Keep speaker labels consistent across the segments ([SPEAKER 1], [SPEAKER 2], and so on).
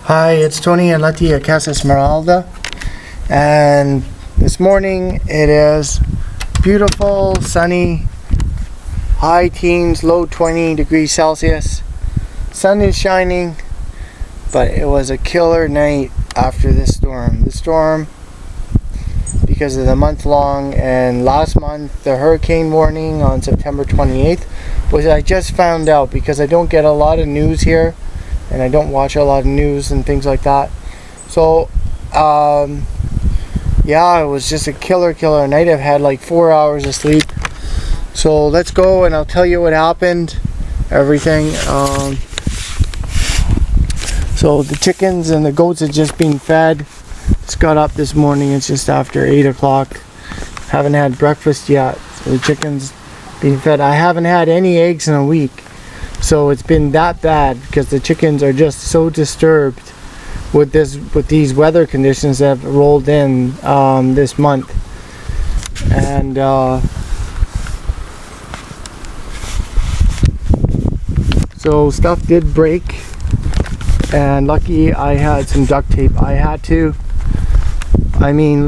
[SPEAKER 1] Hi, it's Tony and Letty at Casa Esmeralda, and this morning it is beautiful, sunny, high teens, low 20 degrees Celsius. Sun is shining, but it was a killer night after this storm. The storm, because of the month long, and last month the hurricane warning on September 28th, which I just found out because I don't get a lot of news here. And I don't watch a lot of news and things like that. So, yeah, it was just a killer night. I've had like 4 hours of sleep. So let's go and I'll tell you what happened. Everything. So the chickens and the goats had just been fed. Just got up this morning. It's just after 8 o'clock. Haven't had breakfast yet. So the chickens being fed. I haven't had any eggs in a week. So it's been that bad because the chickens are just so disturbed with these weather conditions that have rolled in this month. And so stuff did break, and lucky I had some duct tape. I had to,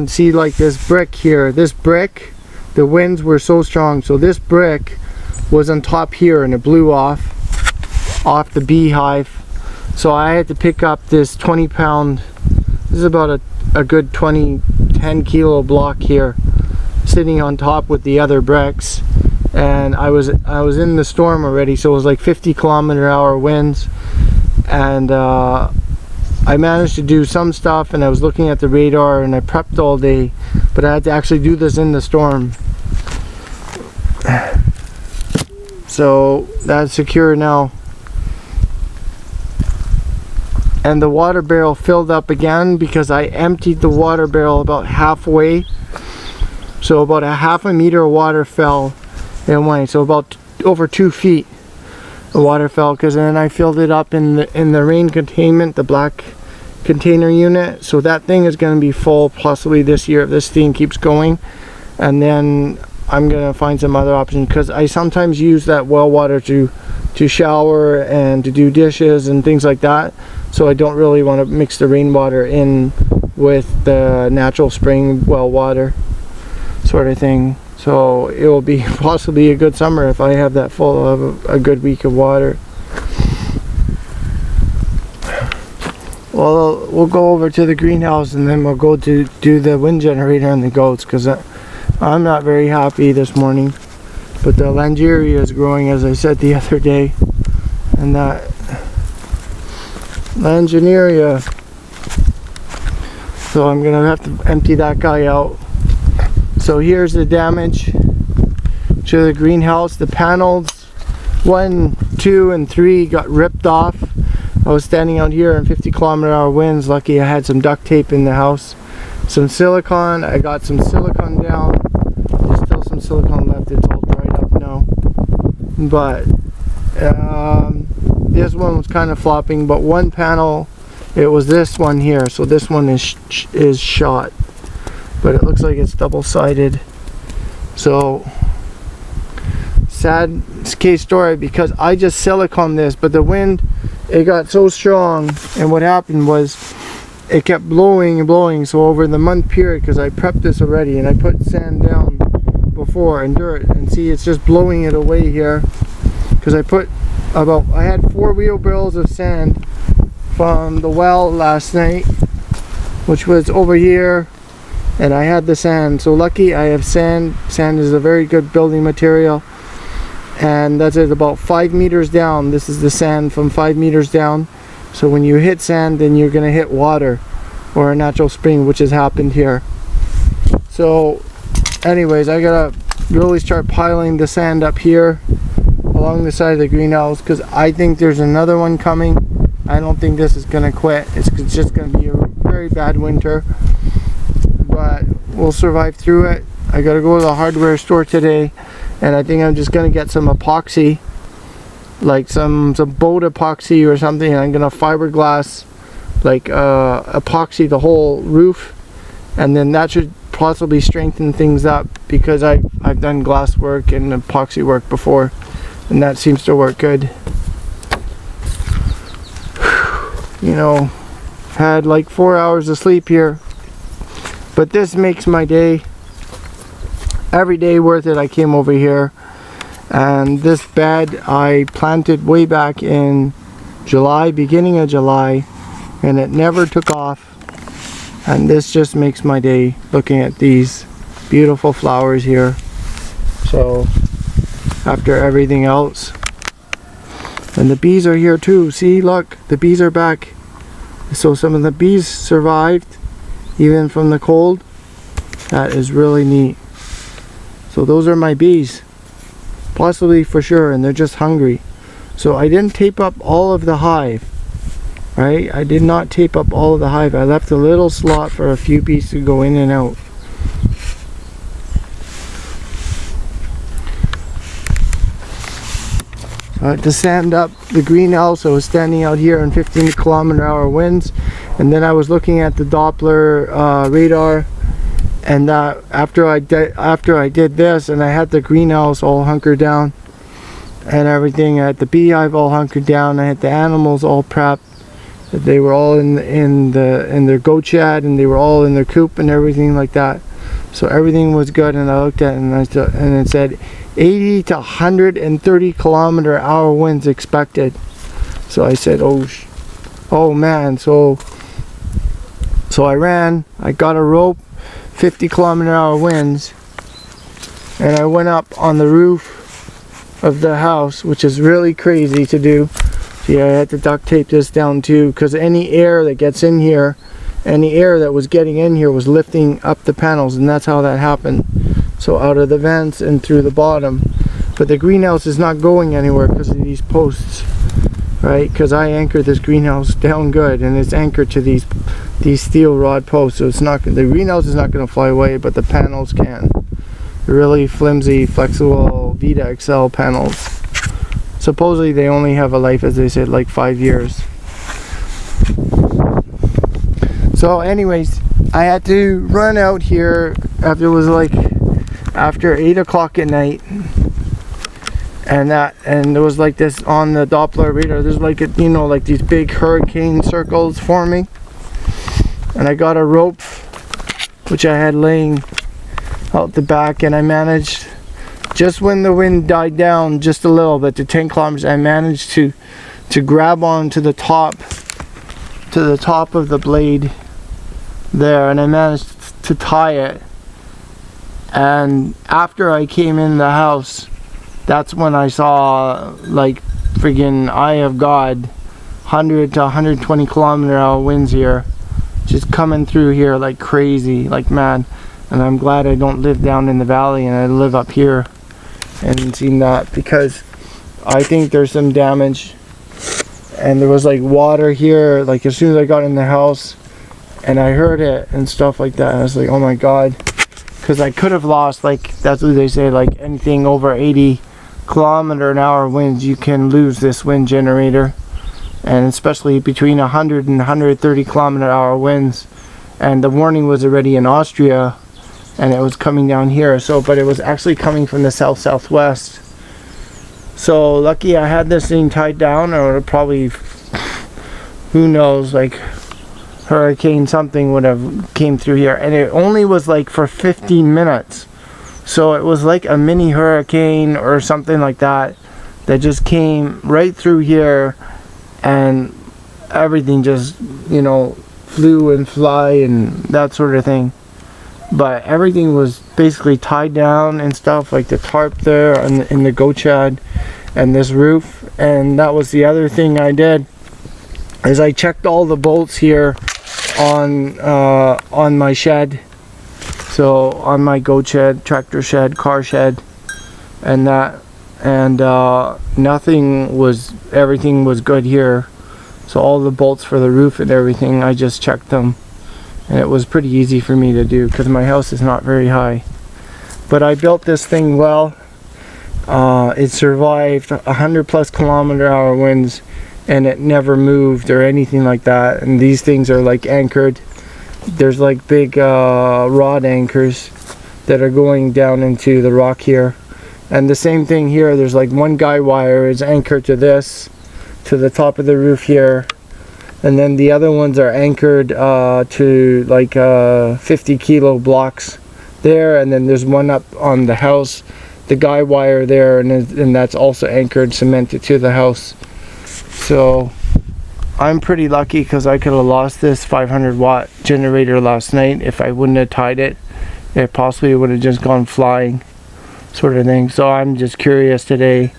[SPEAKER 1] see, like this brick here, the winds were so strong, so this brick was on top here and it blew off the beehive. So I had to pick up this 20-pound, this is about a good 10 kilo block here, sitting on top with the other bricks. And I was in the storm already, so it was like 50-kilometer-hour winds. And I managed to do some stuff, and I was looking at the radar, and I prepped all day, but I had to actually do this in the storm. So that's secure now. And the water barrel filled up again because I emptied the water barrel about halfway. So about a half a meter of water fell in one. So about over 2 feet of water fell, because then I filled it up in the rain containment, the black container unit. So that thing is going to be full possibly this year if this thing keeps going. And then I'm going to find some other options, because I sometimes use that well water to shower and to do dishes and things like that. So I don't really want to mix the rainwater in with the natural spring well water sort of thing. So it will be possibly a good summer if I have that full of a good week of water. Well, we'll go over to the greenhouse and then we'll go to do the wind generator and the goats, because I'm not very happy this morning. But the Langeria is growing, as I said the other day, and that Langeria. So I'm gonna have to empty that guy out. So here's the damage to the greenhouse. The panels 1, 2, and 3 got ripped off. I was standing out here in 50-kilometer-hour winds. Lucky I had some duct tape in the house. Some silicone. I got some silicone down. There's still some silicone left. It's all dried up now. But this one was kind of flopping. But one panel, it was this one here. So this one is shot. But it looks like it's double-sided. So sad case story, because I just siliconed this, but the wind, it got so strong, and what happened was it kept blowing and blowing. So over the month period, because I prepped this already and I put sand down before and dirt, and see, it's just blowing it away here, because I had 4 wheelbarrows of sand from the well last night, which was over here, and I had the sand. So lucky I have sand. Sand is a very good building material, and that's it, about 5 meters down. This is the sand from 5 meters down. So when you hit sand, then you're gonna hit water or a natural spring, which has happened here. So anyways, I gotta really start piling the sand up here along the side of the greenhouse, because I think there's another one coming. I don't think this is gonna quit. It's just gonna be a very bad winter, but we'll survive through it. I gotta go to the hardware store today, and I think I'm just gonna get some epoxy, like some boat epoxy or something, and I'm gonna fiberglass, like epoxy the whole roof, and then that should possibly strengthen things up, because I've done glass work and epoxy work before, and that seems to work good. You know, had like 4 hours of sleep here. But this makes my day, every day worth it. I came over here, and this bed I planted way back in July, beginning of July, and it never took off. And this just makes my day, looking at these beautiful flowers here. So after everything else, and the bees are here too. See, look, the bees are back. So some of the bees survived even from the cold. That is really neat. So those are my bees, possibly for sure, and they're just hungry. So I didn't tape up all of the hive, right? I did not tape up all of the hive. I left a little slot for a few bees to go in and out. To sand up the greenhouse, I was standing out here in 15-kilometer-hour winds, and then I was looking at the Doppler radar, and after I did this, and I had the greenhouse all hunkered down and everything, I had the beehive all hunkered down, I had the animals all prepped, they were all in their goat shed, and they were all in their coop and everything like that. So everything was good, and I looked at it and it said 80 to 130 kilometer-hour winds expected. So I said, oh man. So I ran, I got a rope, 50 kilometer-hour winds, and I went up on the roof of the house, which is really crazy to do. See, I had to duct tape this down too, because any air that gets in here, any air that was getting in here was lifting up the panels, and that's how that happened. So out of the vents and through the bottom. But the greenhouse is not going anywhere because of these posts, right? Because I anchored this greenhouse down good, and it's anchored to these steel rod posts. So it's not, the greenhouse is not going to fly away, but the panels can. Really flimsy, flexible Vita XL panels. Supposedly they only have a life, as they said, like 5 years. So anyways, I had to run out here after 8 o'clock at night, and there was like this on the Doppler radar, there's like like these big hurricane circles forming, and I got a rope which I had laying out the back, and I managed, just when the wind died down just a little bit to 10 kilometers, I managed to grab onto the top of the blade there, and I managed to tie it. And after I came in the house, that's when I saw like friggin' eye of God, 100 to 120 kilometer-hour winds here, just coming through here like crazy, like mad. And I'm glad I don't live down in the valley and I live up here and seen that, because I think there's some damage. And there was like water here, like as soon as I got in the house, and I heard it and stuff like that, and I was like, oh my God. Because I could have lost, like, that's what they say, like anything over 80 kilometer-an-hour winds, you can lose this wind generator. And especially between 100 and 130 kilometer-hour winds. And the warning was already in Austria, and it was coming down here. So, but it was actually coming from the south-southwest. So lucky I had this thing tied down, or probably, who knows, like hurricane something would have came through here. And it only was like for 15 minutes. So it was like a mini hurricane or something like that just came right through here, and everything just, flew and fly and that sort of thing. But everything was basically tied down and stuff, like the tarp there in the goat shed and this roof. And that was the other thing I did, is I checked all the bolts here on my shed. So on my goat shed, tractor shed, car shed, and that, and everything was good here. So all the bolts for the roof and everything, I just checked them, and it was pretty easy for me to do because my house is not very high. But I built this thing well. It survived 100+ kilometer-hour winds, and it never moved or anything like that. And these things are like anchored. There's like big rod anchors that are going down into the rock here. And the same thing here, there's like one guy wire is anchored to this, to the top of the roof here. and then the other ones are anchored to like 50 kilo blocks there, and then there's one up on the house, the guy wire there, and that's also anchored, cemented to the house. So I'm pretty lucky because I could have lost this 500 watt generator last night if I wouldn't have tied it. It possibly would have just gone flying, sort of thing. So I'm just curious today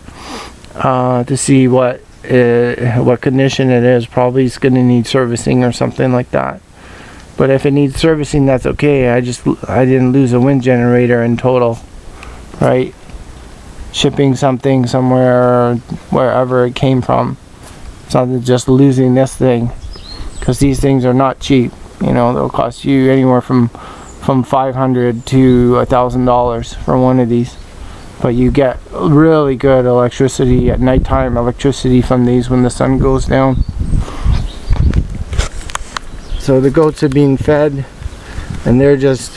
[SPEAKER 1] to see what condition it is. Probably it's going to need servicing or something like that. But if it needs servicing, that's okay. I didn't lose a wind generator in total, right? Shipping something somewhere, wherever it came from. It's not just losing this thing, because these things are not cheap. You know, they'll cost you anywhere from $500 to $1,000 for one of these. But you get really good electricity at nighttime, electricity from these when the sun goes down. So the goats are being fed, and they're just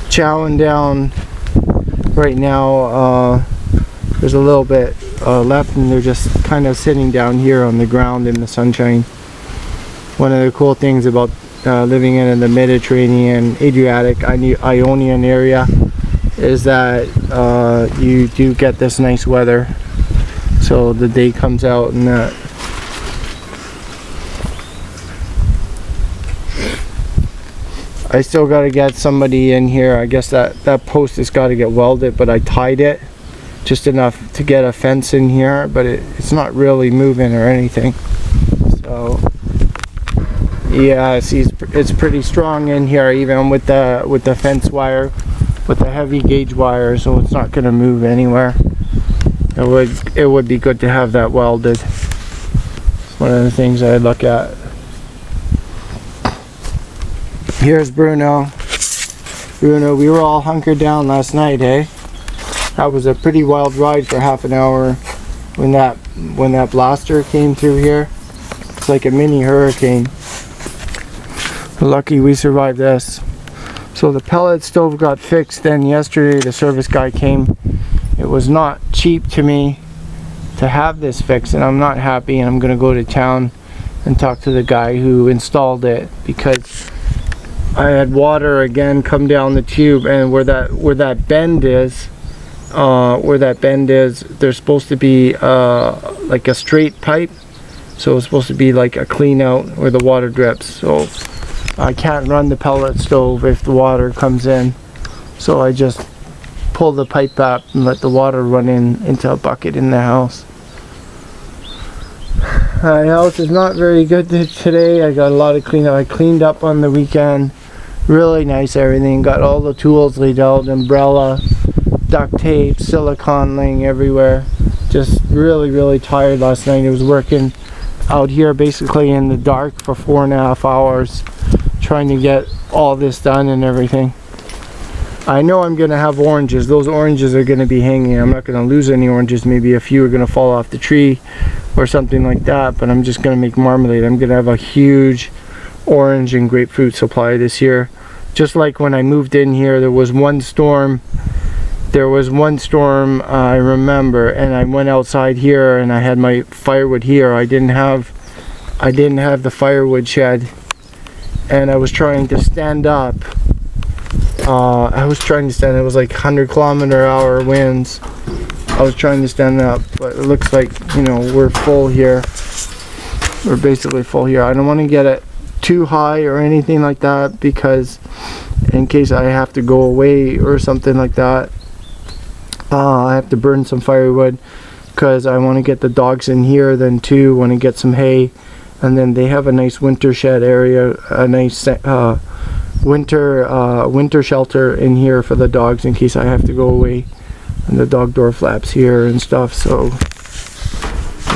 [SPEAKER 1] chowing down right now. There's a little bit left, and they're just kind of sitting down here on the ground in the sunshine. One of the cool things about living in the Mediterranean, Adriatic, Ionian area is that you do get this nice weather. So the day comes out and that. I still got to get somebody in here. I guess that post has got to get welded, but I tied it just enough to get a fence in here, but it's not really moving or anything. So yeah, see, it's pretty strong in here, even with the fence wire, with the heavy gauge wire, so it's not going to move anywhere. It would be good to have that welded. It's one of the things I look at. Here's Bruno. Bruno, we were all hunkered down last night, eh? That was a pretty wild ride for half an hour when that blaster came through here. It's like a mini hurricane. Lucky we survived this. So the pellet stove got fixed then yesterday. The service guy came. It was not cheap to me to have this fixed, and I'm not happy, and I'm gonna go to town and talk to the guy who installed it, because I had water again come down the tube, and where that bend is, there's supposed to be like a straight pipe, so it's supposed to be like a clean out where the water drips. So I can't run the pellet stove if the water comes in, so I just pull the pipe up and let the water run into a bucket in the house. The house is not very good today. I got a lot of cleanup. I cleaned up on the weekend. Really nice everything. Got all the tools laid out, umbrella, duct tape, silicone laying everywhere. Just really tired last night. I was working out here basically in the dark for 4.5 hours trying to get all this done and everything. I know I'm gonna have oranges. Those oranges are gonna be hanging. I'm not gonna lose any oranges. Maybe a few are gonna fall off the tree or something like that, but I'm just gonna make marmalade. I'm gonna have a huge orange and grapefruit supply this year. Just like when I moved in here, there was one storm I remember, and I went outside here and I had my firewood here. I didn't have the firewood shed, and I was trying to stand up. It was like 100-kilometer-hour winds. I was trying to stand up, but it looks like, you know, we're full here. We're basically full here. I don't want to get it too high or anything like that, because in case I have to go away or something like that, I have to burn some firewood, because I want to get the dogs in here then too. Want to get some hay, and then they have a nice winter shed area, a nice winter shelter in here for the dogs in case I have to go away, and the dog door flaps here and stuff. So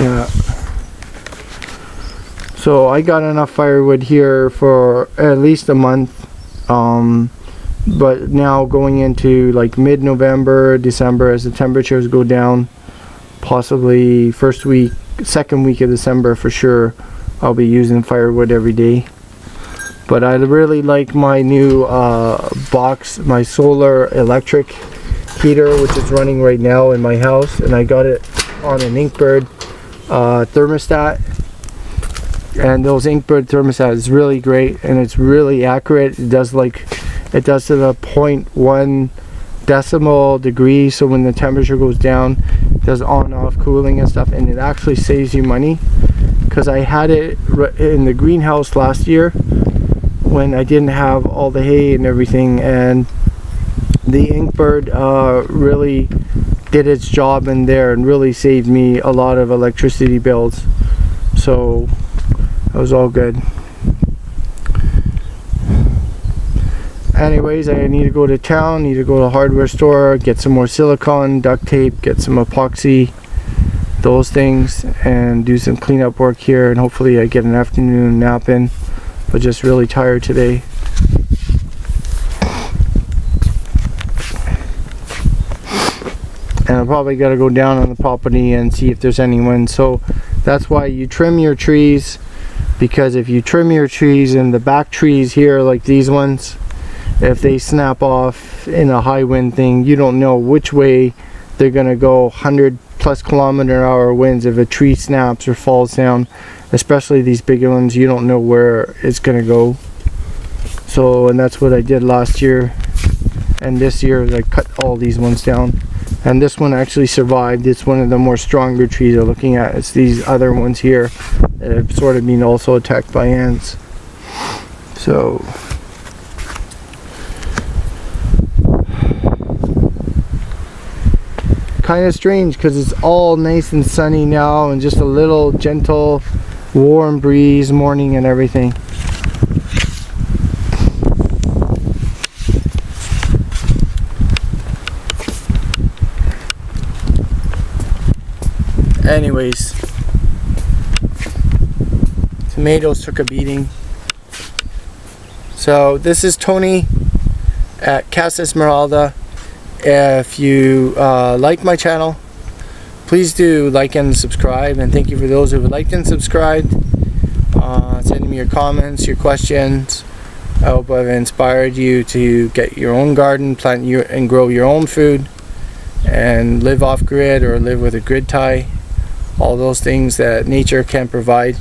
[SPEAKER 1] yeah, so I got enough firewood here for at least a month. But now going into like mid-November, December, as the temperatures go down, possibly second week of December for sure, I'll be using firewood every day. But I really like my new box, my solar electric heater, which is running right now in my house, and I got it on an Inkbird thermostat. And those Inkbird thermostat is really great, and it's really accurate. It does to the 0.1 decimal degree, so when the temperature goes down, it does on and off cooling and stuff, and it actually saves you money. Because I had it in the greenhouse last year when I didn't have all the hay and everything, and the Inkbird really did its job in there and really saved me a lot of electricity bills. So that was all good. Anyways, I need to go to town, need to go to the hardware store, get some more silicone, duct tape, get some epoxy, those things, and do some cleanup work here, and hopefully I get an afternoon nap in, but just really tired today. And I probably got to go down on the property and see if there's anyone. So that's why you trim your trees, because if you trim your trees and the back trees here, like these ones, if they snap off in a high wind thing, you don't know which way they're gonna go. 100+ km/h winds. If a tree snaps or falls down, especially these bigger ones, you don't know where it's gonna go. So, and that's what I did last year, and this year I cut all these ones down, and this one actually survived. It's one of the more stronger trees I'm looking at. It's these other ones here that have sort of been also attacked by ants. So kind of strange, because it's all nice and sunny now, and just a little gentle warm breeze morning and everything. Anyways, tomatoes took a beating. So this is Tony at Casa Esmeralda. If you like my channel, please do like and subscribe, and thank you for those who have liked and subscribed. Send me your comments, your questions. I hope I've inspired you to get your own garden, plant and grow your own food, and live off grid or live with a grid tie. All those things that nature can provide.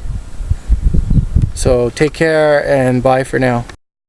[SPEAKER 1] So take care, and bye for now.